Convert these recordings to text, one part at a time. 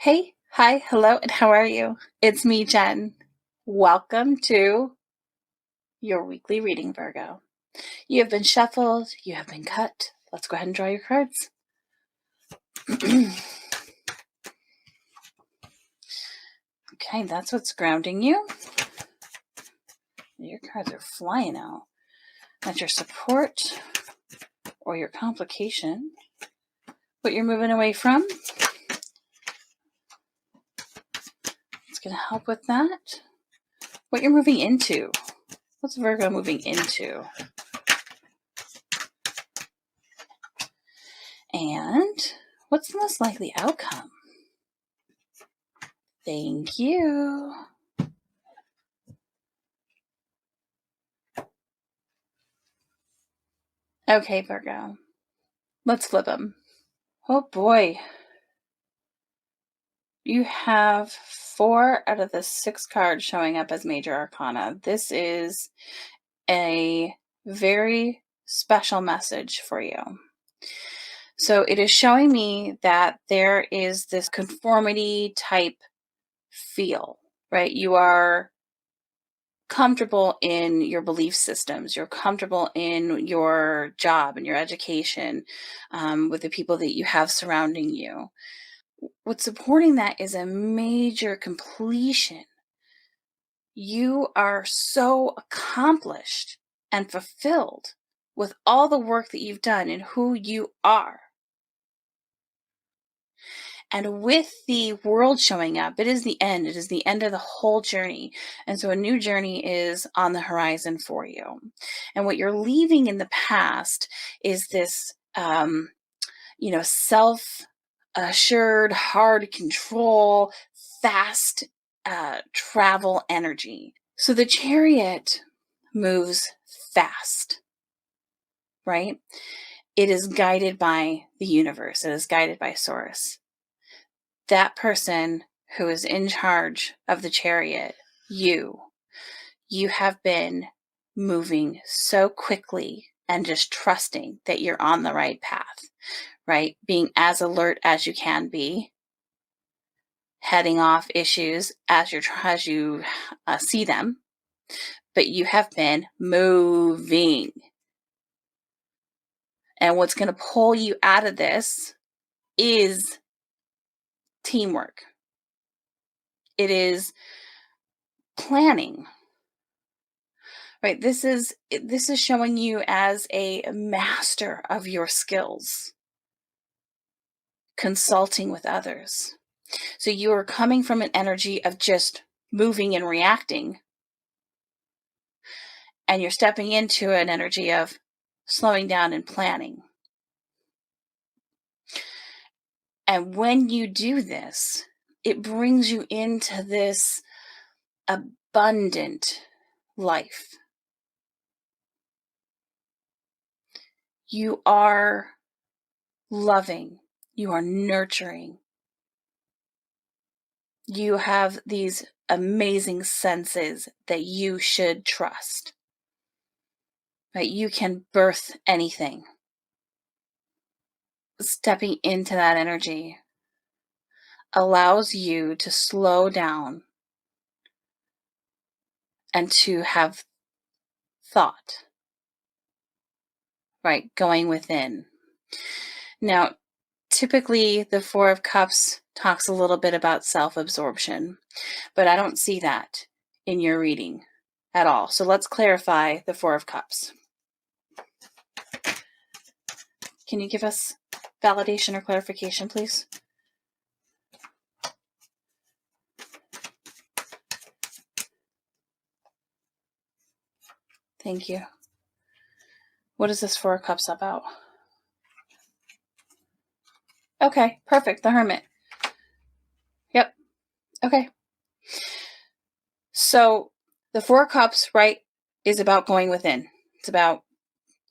Hey, hi, hello, and how are you? It's me, Jen. Welcome to your weekly reading, Virgo. You have been shuffled, you have been cut. Let's go ahead and draw your cards. Okay, that's what's grounding you. Your cards are flying out. That's your support or your complication. What you're moving away from. It's going to help with that. What you're moving into. What's Virgo moving into? And what's the most likely outcome? Thank you. Okay, Virgo. Let's flip them. Oh boy. You have 4 out of the 6 cards showing up as major arcana. This is a very special message for you. So it is showing me that there is this conformity type feel, right? You are comfortable in your belief systems. You're comfortable in your job and your education, with the people that you have surrounding you. What's supporting that is a major completion. You are so accomplished and fulfilled with all the work that you've done and who you are. And with the world showing up, it is the end. It is the end of the whole journey. And so a new journey is on the horizon for you. And what you're leaving in the past is this, self-assured, hard control, fast travel energy. So the Chariot moves fast, right? It is guided by the universe. It is guided by Source. That person who is in charge of the Chariot, you have been moving so quickly and just trusting that you're on the right path, right? Being as alert as you can be, heading off issues as you see them, but you have been moving. And what's going to pull you out of this is teamwork. It is planning. Right? This is showing you as a master of your skills, consulting with others. So you are coming from an energy of just moving and reacting, and you're stepping into an energy of slowing down and planning. And when you do this, it brings you into this abundant life. You are loving. You are nurturing. You have these amazing senses that you should trust. Right? You can birth anything. Stepping into that energy allows you to slow down and to have thought, right? Going within. Now, typically the 4 of Cups talks a little bit about self-absorption, but I don't see that in your reading at all. So let's clarify the 4 of Cups. Can you give us validation or clarification, please? Thank you. What is this 4 of Cups about? Okay, perfect. The Hermit. Yep. Okay. So the 4 of Cups, right, is about going within. It's about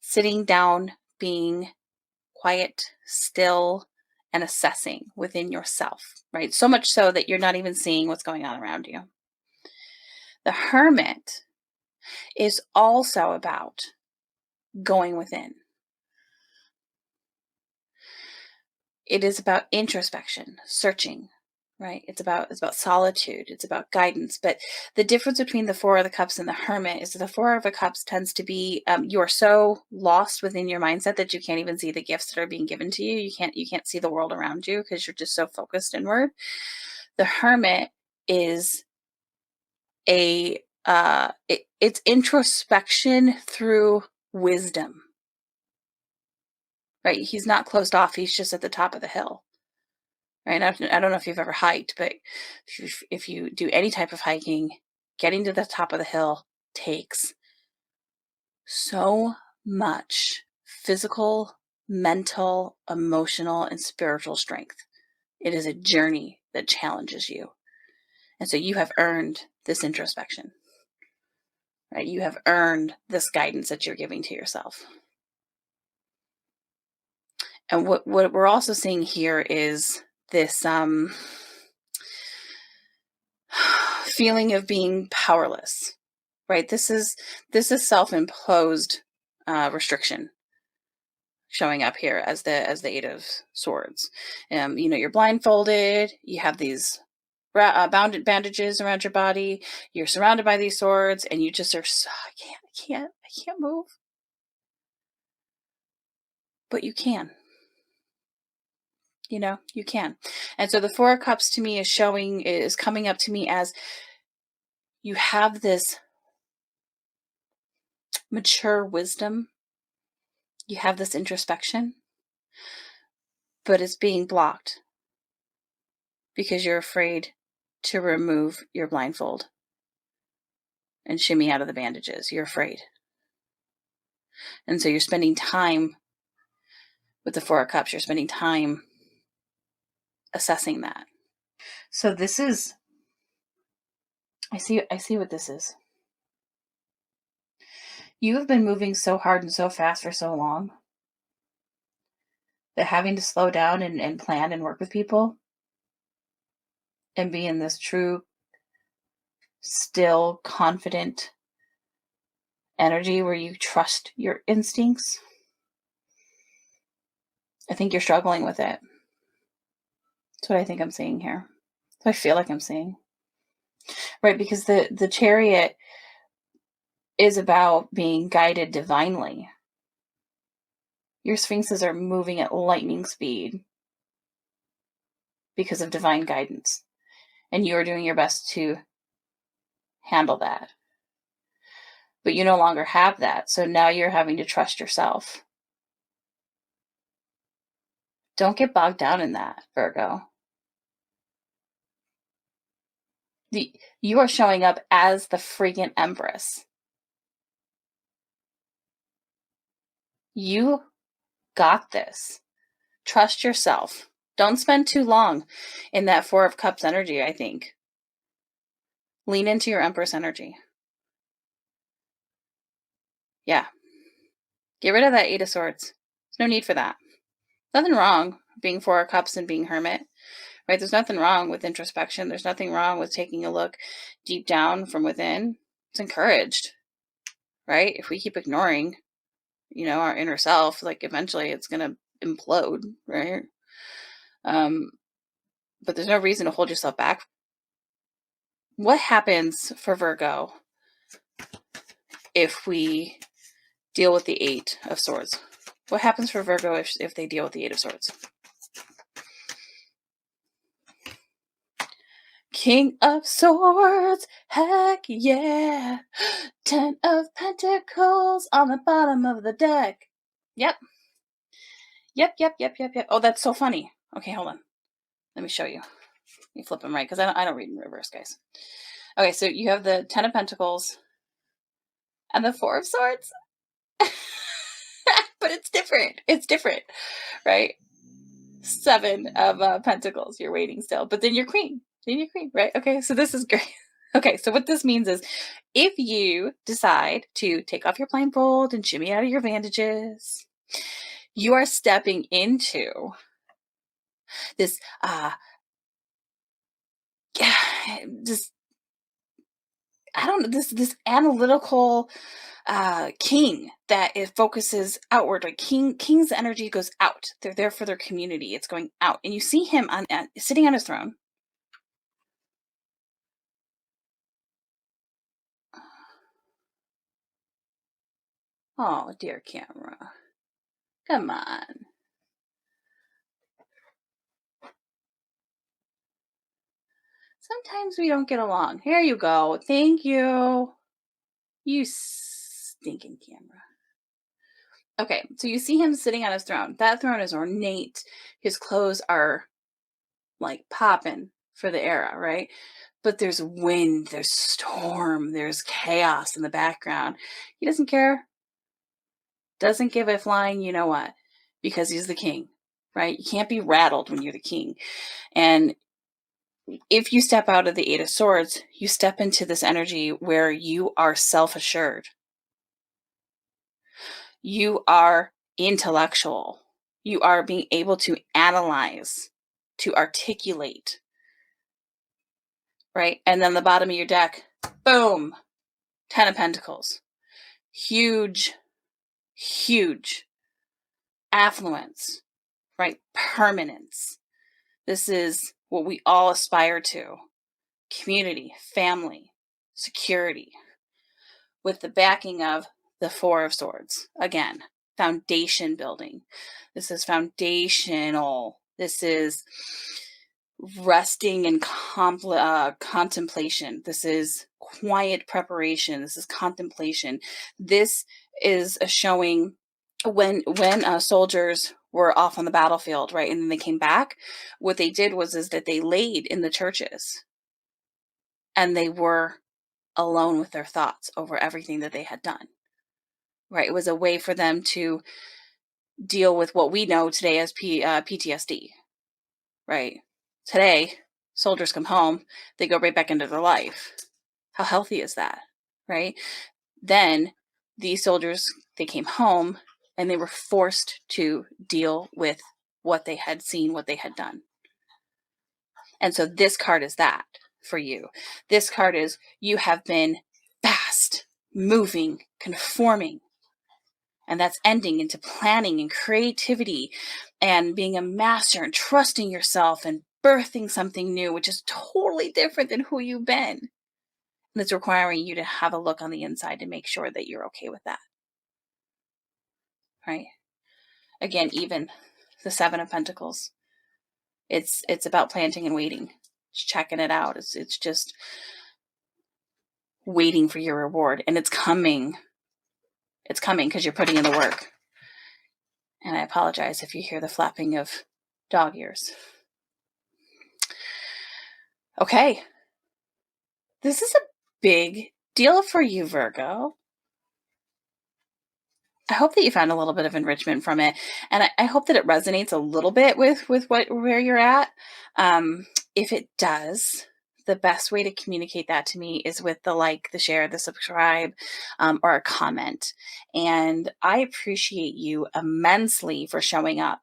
sitting down, being quiet, still, and assessing within yourself, right? So much so that you're not even seeing what's going on around you. The Hermit is also about going within. It is about introspection, searching, right? It's about solitude, it's about guidance. But the difference between the Four of the Cups and the Hermit is that the Four of the Cups tends to be, you are so lost within your mindset that you can't even see the gifts that are being given to you. You can't see the world around you because you're just so focused inward. The Hermit is it's introspection through wisdom, right? He's not closed off, he's just at the top of the hill. Right? I don't know if you've ever hiked, but if you do any type of hiking, getting to the top of the hill takes so much physical, mental, emotional, and spiritual strength. It is a journey that challenges you. And so you have earned this introspection, right? You have earned this guidance that you're giving to yourself. And what we're also seeing here is this feeling of being powerless, right? This is self-imposed restriction showing up here as the Eight of Swords. You're blindfolded. You have these bounded bandages around your body. You're surrounded by these swords, and you just are. I can't move, but you can. You can. And so the Four of Cups to me is coming up to me as you have this mature wisdom. You have this introspection, but it's being blocked because you're afraid to remove your blindfold and shimmy out of the bandages. You're afraid. And so you're spending time with the Four of Cups. You're spending time assessing that. So this is, I see what this is. You have been moving so hard and so fast for so long that having to slow down and plan and work with people and be in this true, still, confident energy where you trust your instincts, I think you're struggling with it. That's what I think I'm seeing here. That's what I feel like I'm seeing. Right, because the Chariot is about being guided divinely. Your sphinxes are moving at lightning speed because of divine guidance. And you are doing your best to handle that. But you no longer have that. So now you're having to trust yourself. Don't get bogged down in that, Virgo. You are showing up as the freaking Empress. You got this. Trust yourself. Don't spend too long in that Four of Cups energy, I think. Lean into your Empress energy. Yeah. Get rid of that Eight of Swords. There's no need for that. Nothing wrong being Four of Cups and being Hermit, right? There's nothing wrong with introspection. There's nothing wrong with taking a look deep down from within. It's encouraged, right? If we keep ignoring, our inner self, like eventually it's going to implode, right? But there's no reason to hold yourself back. What happens for Virgo if we deal with the Eight of Swords? What happens for Virgo if they deal with the Eight of Swords? King of Swords, heck yeah. 10 of Pentacles on the bottom of the deck. Yep. Oh, that's so funny. Okay, hold on. Let me show you. Let me flip them right, because I don't read in reverse, guys. Okay, so you have the 10 of Pentacles and the Four of Swords. But it's different. It's different, right? 7 of Pentacles. You're waiting still. But then you're queen. Right? Okay, so this is great. Okay, so what this means is if you decide to take off your blindfold and shimmy out of your bandages, you are stepping into this this analytical king that it focuses outward. Like king's energy goes out. They're there for their community. It's going out. And you see him sitting on his throne, Oh, dear camera. Come on. Sometimes we don't get along. Here you go. Thank you. You stinking camera. Okay, so you see him sitting on his throne. That throne is ornate. His clothes are like popping for the era, right? But there's wind, there's storm, there's chaos in the background. He doesn't care, doesn't give a flying, you know what, because he's the king, right? You can't be rattled when you're the king. And if you step out of the Eight of Swords, you step into this energy where you are self assured, you are intellectual, you are being able to analyze, to articulate, right? And then the bottom of your deck, boom, 10 of Pentacles. Huge, huge affluence, right? Permanence. This is what we all aspire to: community, family, security, with the backing of the Four of Swords. Again, foundation building. This is foundational. This is resting in contemplation. This is quiet preparation. This is contemplation. This is a showing when soldiers were off on the battlefield, right, and then they came back. What they did was is that they laid in the churches and they were alone with their thoughts over everything that they had done. Right, it was a way for them to deal with what we know today as PTSD. Right, today soldiers come home, they go right back into their life. How healthy is that? Right? Then these soldiers, they came home and they were forced to deal with what they had seen, what they had done. And so this card is that for you. This card is you have been fast, moving, conforming. And that's ending into planning and creativity and being a master and trusting yourself and birthing something new, which is totally different than who you've been. And it's requiring you to have a look on the inside to make sure that you're okay with that. Right? Again, even the Seven of Pentacles. It's about planting and waiting. Just checking it out. It's just waiting for your reward. And it's coming. It's coming because you're putting in the work. And I apologize if you hear the flapping of dog ears. Okay. This is a big deal for you, Virgo. I hope that you found a little bit of enrichment from it. And I hope that it resonates a little bit with where you're at. If it does, the best way to communicate that to me is with the like, the share, the subscribe, or a comment. And I appreciate you immensely for showing up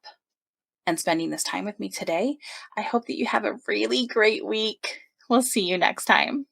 and spending this time with me today. I hope that you have a really great week. We'll see you next time.